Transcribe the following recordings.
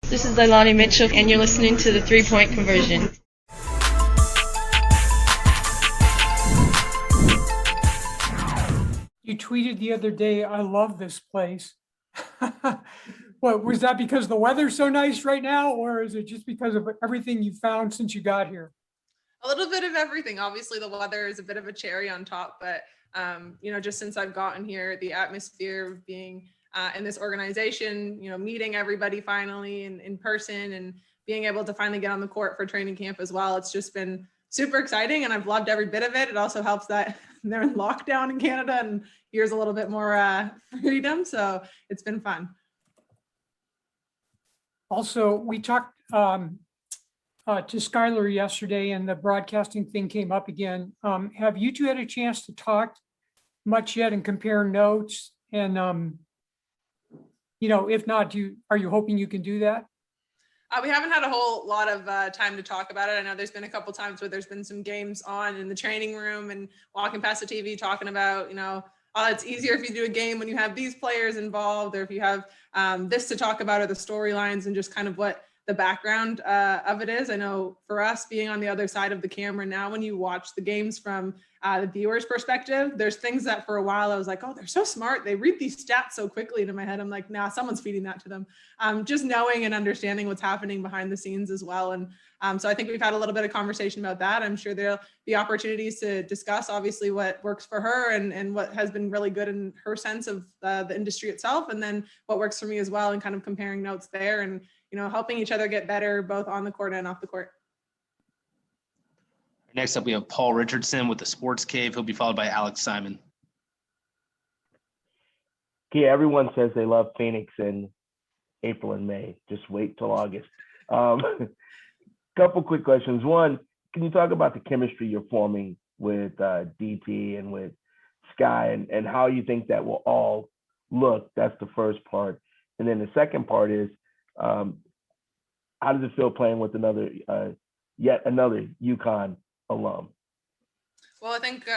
This is Leilani Mitchell, and you're listening to the 3-Point Conversion. You tweeted the other day, "I love this place." What was that, because the weather's so nice right now, or is it just because of everything you found since you got here? A little bit of everything. Obviously, the weather is a bit of a cherry on top, but just since I've gotten here, the atmosphere of being in this organization, meeting everybody finally in person and being able to finally get on the court for training camp as well. It's just been super exciting, and I've loved every bit of it. It also helps that they're in lockdown in Canada, and here's a little bit more freedom. So it's been fun. Also, we talked to Skylar yesterday, and the broadcasting thing came up again. Have you two had a chance to talk much yet and compare notes? And if not, are you hoping you can do that? We haven't had a whole lot of time to talk about it. I know there's been a couple times where there's been some games on in the training room and walking past the TV talking about, it's easier if you do a game when you have these players involved, or if you have this to talk about, or the storylines and just kind of what the background of it is. I know for us being on the other side of the camera now, when you watch the games from the viewer's perspective, there's things that for a while I was like, oh, they're so smart. They read these stats so quickly. And in my head, I'm like, nah, someone's feeding that to them. Just knowing and understanding what's happening behind the scenes as well. And so I think we've had a little bit of conversation about that. I'm sure there'll be opportunities to discuss obviously what works for her and what has been really good in her sense of the industry itself. And then what works for me as well, and kind of comparing notes there and, helping each other get better, both on the court and off the court. Next up, we have Paul Richardson with the Sports Cave. He'll be followed by Alex Simon. Yeah, everyone says they love Phoenix in April and May. Just wait till August. Couple quick questions. One, can you talk about the chemistry you're forming with DT and with Sky, and how you think that will all look? That's the first part. And then the second part is, how does it feel playing with yet another UConn alum? Well, I think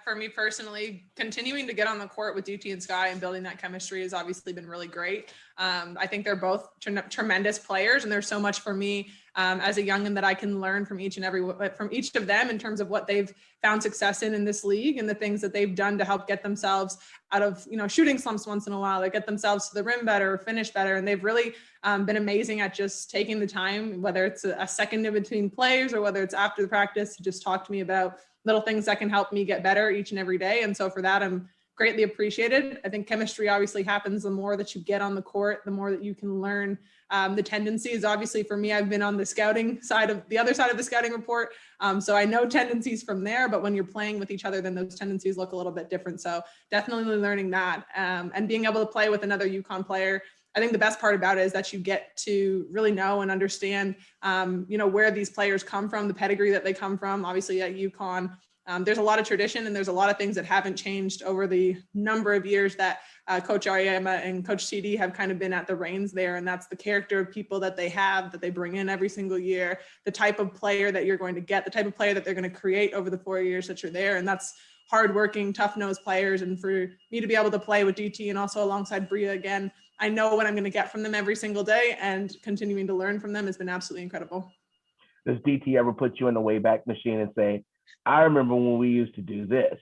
for me personally, continuing to get on the court with DT and Sky and building that chemistry has obviously been really great. I think they're both tremendous players, and there's so much for me as a youngin that I can learn from each of them in terms of what they've found success in this league and the things that they've done to help get themselves out of shooting slumps once in a while, or get themselves to the rim better, or finish better. And they've really been amazing at just taking the time, whether it's a second in between plays or whether it's after the practice, to just talk to me about little things that can help me get better each and every day. And so for that, I'm greatly appreciated. I think chemistry obviously happens the more that you get on the court, the more that you can learn the tendencies. Obviously for me, I've been on the other side of the scouting report. So I know tendencies from there, but when you're playing with each other, then those tendencies look a little bit different. So definitely learning that and being able to play with another UConn player. I think the best part about it is that you get to really know and understand, where these players come from, the pedigree that they come from. Obviously at UConn, there's a lot of tradition, and there's a lot of things that haven't changed over the number of years that Coach Auriemma and Coach CD have kind of been at the reins there. And that's the character of people that they bring in every single year, the type of player that you're going to get, the type of player that they're going to create over the 4 years that you're there. And that's hardworking, tough-nosed players. And for me to be able to play with DT and also alongside Bria again, I know what I'm going to get from them every single day, and continuing to learn from them has been absolutely incredible. Does DT ever put you in the Wayback Machine and say, I remember when we used to do this?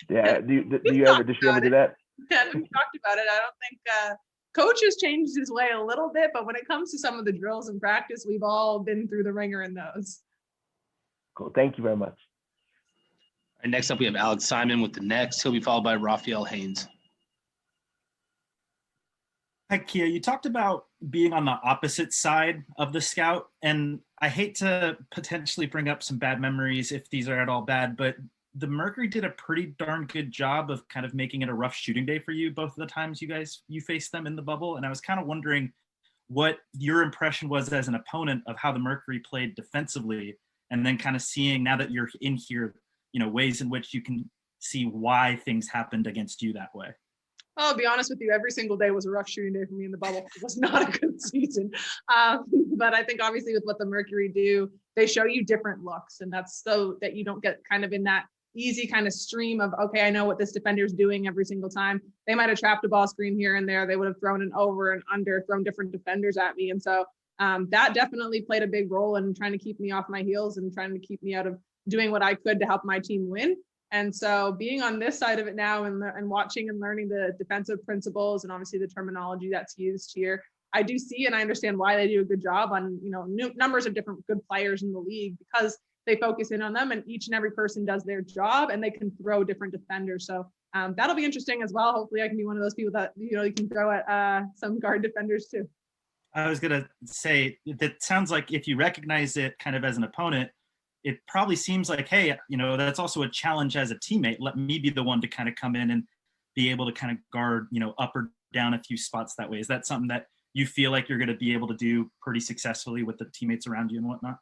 Yeah. Did she ever do that? Yeah, we talked about it. I don't think Coach has changed his way a little bit, but when it comes to some of the drills in practice, we've all been through the ringer in those. Cool. Thank you very much. All right, next up, we have Alex Simon with the Next. He'll be followed by Raphael Haynes. Hi, Kia. You talked about being on the opposite side of the scout, and I hate to potentially bring up some bad memories if these are at all bad, but the Mercury did a pretty darn good job of kind of making it a rough shooting day for you both of the times you faced them in the bubble. And I was kind of wondering what your impression was as an opponent of how the Mercury played defensively, and then kind of seeing, now that you're in here, ways in which you can see why things happened against you that way. I'll be honest with you, every single day was a rough shooting day for me in the bubble. It was not a good season. But I think obviously with what the Mercury do, they show you different looks, and that's so that you don't get kind of in that easy kind of stream of, okay, I know what this defender is doing every single time. They might have trapped a ball screen here and there. They would have thrown an over and under, thrown different defenders at me. And so that definitely played a big role in trying to keep me off my heels and trying to keep me out of doing what I could to help my team win. And so being on this side of it now and watching and learning the defensive principles and obviously the terminology that's used here, I do see and I understand why they do a good job on, numbers of different good players in the league, because they focus in on them and each and every person does their job and they can throw different defenders. So that'll be interesting as well. Hopefully I can be one of those people that, you can throw at some guard defenders too. I was going to say, that sounds like if you recognize it kind of as an opponent, it probably seems like, hey, that's also a challenge as a teammate. Let me be the one to kind of come in and be able to kind of guard, up or down a few spots that way. Is that something that you feel like you're going to be able to do pretty successfully with the teammates around you and whatnot?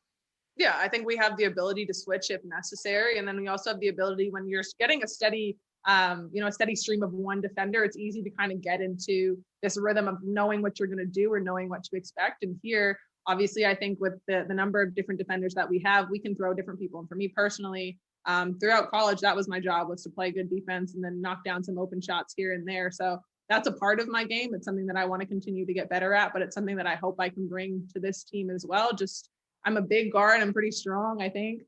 Yeah, I think we have the ability to switch if necessary. And then we also have the ability when you're getting a steady stream of one defender, it's easy to kind of get into this rhythm of knowing what you're going to do or knowing what to expect. And here, obviously, I think with the number of different defenders that we have, we can throw different people. And for me personally, throughout college, that was my job, was to play good defense and then knock down some open shots here and there. So that's a part of my game. It's something that I want to continue to get better at, but it's something that I hope I can bring to this team as well. Just, I'm a big guard. I'm pretty strong, I think.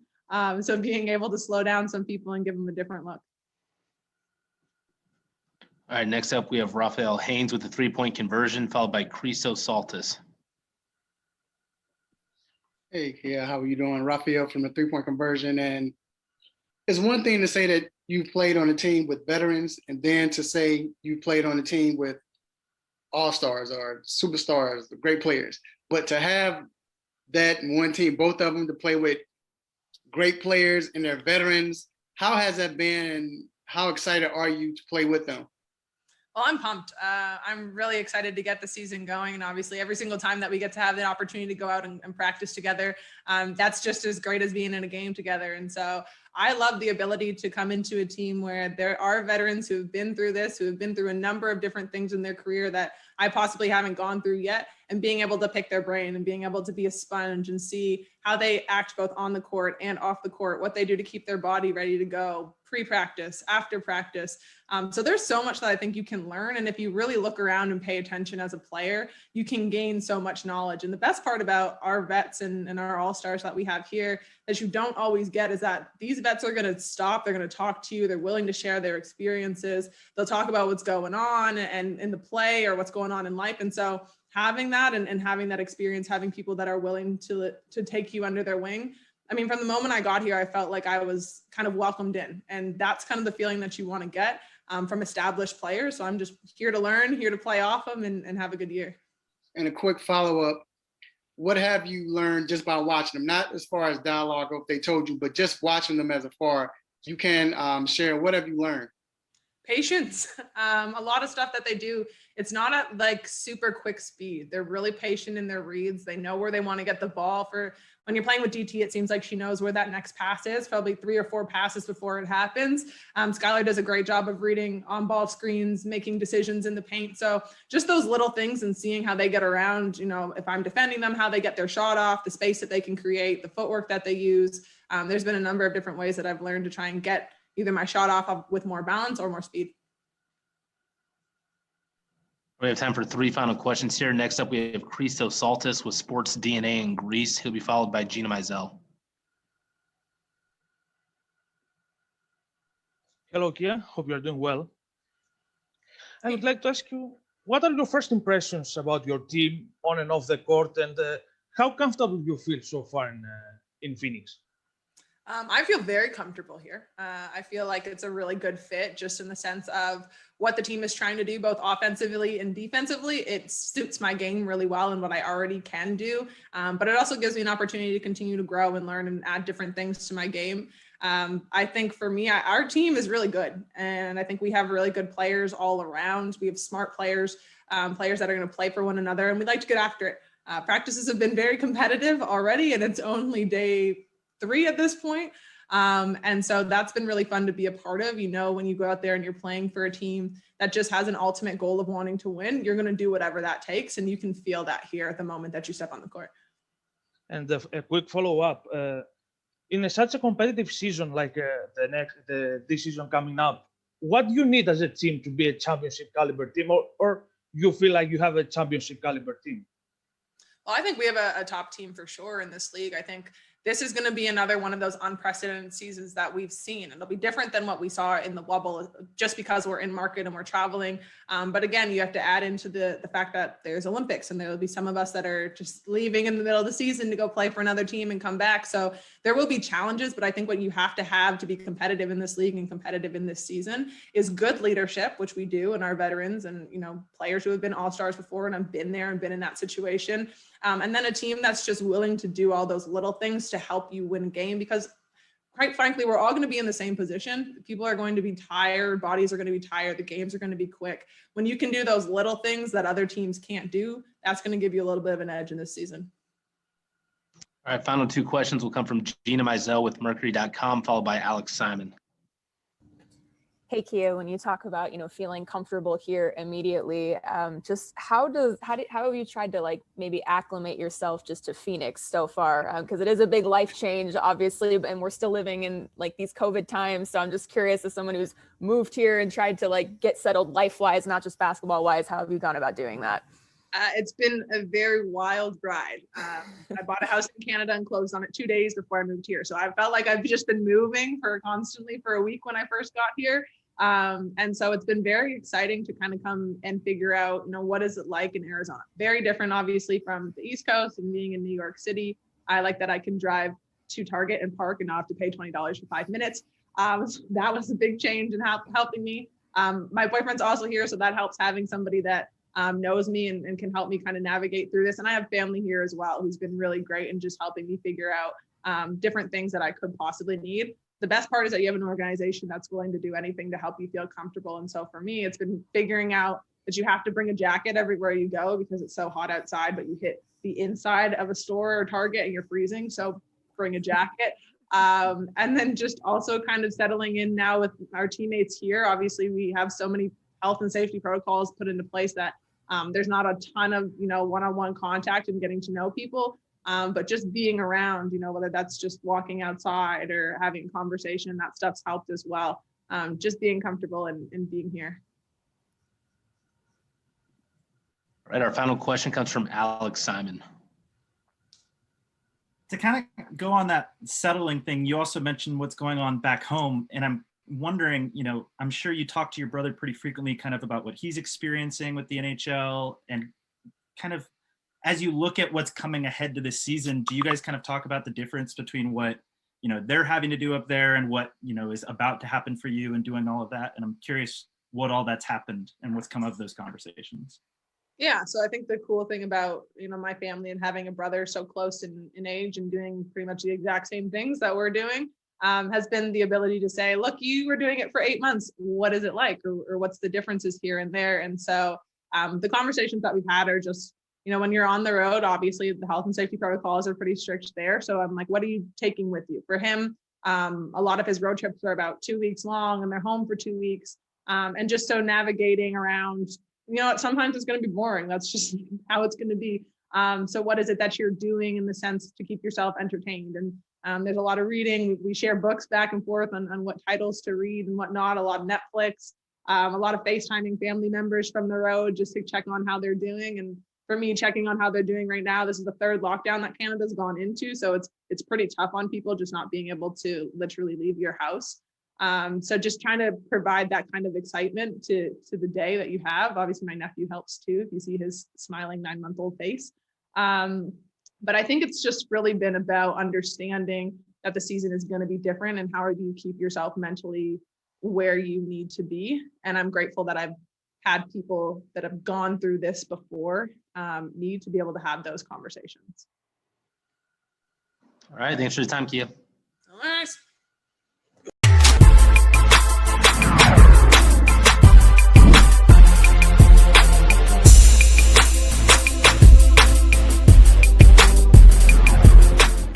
So being able to slow down some people and give them a different look. All right, next up, we have Raphael Haynes with the 3-point conversion, followed by Criso Saltis. Hey, yeah, how are you doing? Raphael from the 3-point conversion. And it's one thing to say that you played on a team with veterans, and then to say you played on a team with all-stars or superstars, great players. But to have that in one team, both of them to play with great players and they're veterans, how has that been and how excited are you to play with them? Well, I'm pumped. I'm really excited to get the season going. And obviously every single time that we get to have the opportunity to go out and practice together, that's just as great as being in a game together. And so I love the ability to come into a team where there are veterans who have been through this, who have been through a number of different things in their career that I possibly haven't gone through yet, and being able to pick their brain and being able to be a sponge and see how they act both on the court and off the court, what they do to keep their body ready to go, pre-practice, after practice. So there's so much that I think you can learn. And if you really look around and pay attention as a player, you can gain so much knowledge. And the best part about our vets and our all-stars that we have here that you don't always get is that these vets are going to stop. They're going to talk to you. They're willing to share their experiences. They'll talk about what's going on and in the play or what's going on in life. And so having that and having that experience, having people that are willing to take you under their wing. I mean, from the moment I got here, I felt like I was kind of welcomed in, and that's kind of the feeling that you want to get from established players. So I'm just here to learn, here to play off them and have a good year. And a quick follow-up, what have you learned just by watching them? Not as far as dialogue or if they told you, but just watching them as a far, you can share, what have you learned? Patience. A lot of stuff that they do, it's not at like super quick speed. They're really patient in their reads. They know where they want to get the ball. For when you're playing with DT, it seems like she knows where that next pass is, probably 3 or 4 passes before it happens. Skylar does a great job of reading on ball screens, making decisions in the paint. So just those little things and seeing how they get around, if I'm defending them, how they get their shot off, the space that they can create, the footwork that they use. There's been a number of different ways that I've learned to try and get either my shot off with more balance or more speed. We have time for 3 final questions here. Next up, we have Criso Saltis with Sports DNA in Greece. He'll be followed by Gina Mizell. Hello, Kia. Hope you are doing well. I would like to ask you, what are your first impressions about your team on and off the court, and how comfortable you feel so far in Phoenix? I feel very comfortable here. I feel like it's a really good fit just in the sense of what the team is trying to do, both offensively and defensively. It suits my game really well and what I already can do. But it also gives me an opportunity to continue to grow and learn and add different things to my game. I think for me, our team is really good. And I think we have really good players all around. We have smart players, players that are going to play for one another, and we'd like to get after it. Practices have been very competitive already, and it's only day 3 at this point. And so that's been really fun to be a part of. When you go out there and you're playing for a team that just has an ultimate goal of wanting to win, you're going to do whatever that takes. And you can feel that here at the moment that you step on the court. And a quick follow-up, in such a competitive season like this season coming up, what do you need as a team to be a championship caliber team, or you feel like you have a championship caliber team? Well, I think we have a top team for sure in this league. I think this is going to be another one of those unprecedented seasons that we've seen. It'll be different than what we saw in the bubble just because we're in market and we're traveling. But again, you have to add into the fact that there's Olympics and there will be some of us that are just leaving in the middle of the season to go play for another team and come back. So there will be challenges, but I think what you have to be competitive in this league and competitive in this season is good leadership, which we do, and our veterans and, players who have been all-stars before and have been there and been in that situation. And then a team that's just willing to do all those little things to help you win a game, because quite frankly, we're all going to be in the same position. People are going to be tired. Bodies are going to be tired. The games are going to be quick. When you can do those little things that other teams can't do, that's going to give you a little bit of an edge in this season. All right, final two questions will come from Gina Mizell with Mercury.com, followed by Alex Simon. Hey, Kia, when you talk about, feeling comfortable here immediately, just how have you tried to maybe acclimate yourself just to Phoenix so far? Because it is a big life change, obviously, and we're still living in these COVID times. So I'm just curious, as someone who's moved here and tried to get settled life-wise, not just basketball-wise, how have you gone about doing that? It's been a very wild ride. I bought a house in Canada and closed on it 2 days before I moved here. So I felt like I've just been moving constantly for a week when I first got here. And so it's been very exciting to kind of come and figure out, what is it like in Arizona? Very different, obviously, from the East Coast and being in New York City. I like that I can drive to Target and park and not have to pay $20 for 5 minutes. So that was a big change in helping me. My boyfriend's also here, so that helps having somebody that knows me and can help me kind of navigate through this. And I have family here as well, who's been really great in just helping me figure out different things that I could possibly need. The best part is that you have an organization that's willing to do anything to help you feel comfortable. And so for me, it's been figuring out that you have to bring a jacket everywhere you go because it's so hot outside, but you hit the inside of a store or Target and you're freezing. So bring a jacket. And then just also kind of settling in now with our teammates here. Obviously, we have so many health and safety protocols put into place that there's not a ton of, one-on-one contact and getting to know people. But just being around, whether that's just walking outside or having a conversation, that stuff's helped as well. Just being comfortable and being here. All right, our final question comes from Alex Simon. To kind of go on that settling thing, you also mentioned what's going on back home. And I'm wondering, I'm sure you talk to your brother pretty frequently kind of about what he's experiencing with the NHL, and kind of as you look at what's coming ahead to this season, do you guys kind of talk about the difference between what, they're having to do up there and what, is about to happen for you and doing all of that? And I'm curious what all that's happened and what's come of those conversations. Yeah. So I think the cool thing about, my family and having a brother so close in age and doing pretty much the exact same things that we're doing has been the ability to say, look, you were doing it for 8 months. What is it like? Or what's the differences here and there? And so the conversations that we've had are just, when you're on the road, obviously the health and safety protocols are pretty strict there. So I'm like, what are you taking with you? For him, a lot of his road trips are about 2 weeks long and they're home for 2 weeks. And just so navigating around, sometimes it's going to be boring. That's just how it's going to be. So what is it that you're doing in the sense to keep yourself entertained? And there's a lot of reading. We share books back and forth on what titles to read and whatnot, a lot of Netflix, a lot of FaceTiming family members from the road just to check on how they're doing. And for me, checking on how they're doing right now, this is the third lockdown that Canada's gone into. So it's pretty tough on people just not being able to literally leave your house. So just trying to provide that kind of excitement to the day that you have. Obviously, my nephew helps too, if you see his smiling 9-month-old face. But I think it's just really been about understanding that the season is going to be different and how do you keep yourself mentally where you need to be. And I'm grateful that I've had people that have gone through this before need to be able to have those conversations. All right, thanks for your time, Kia. All right.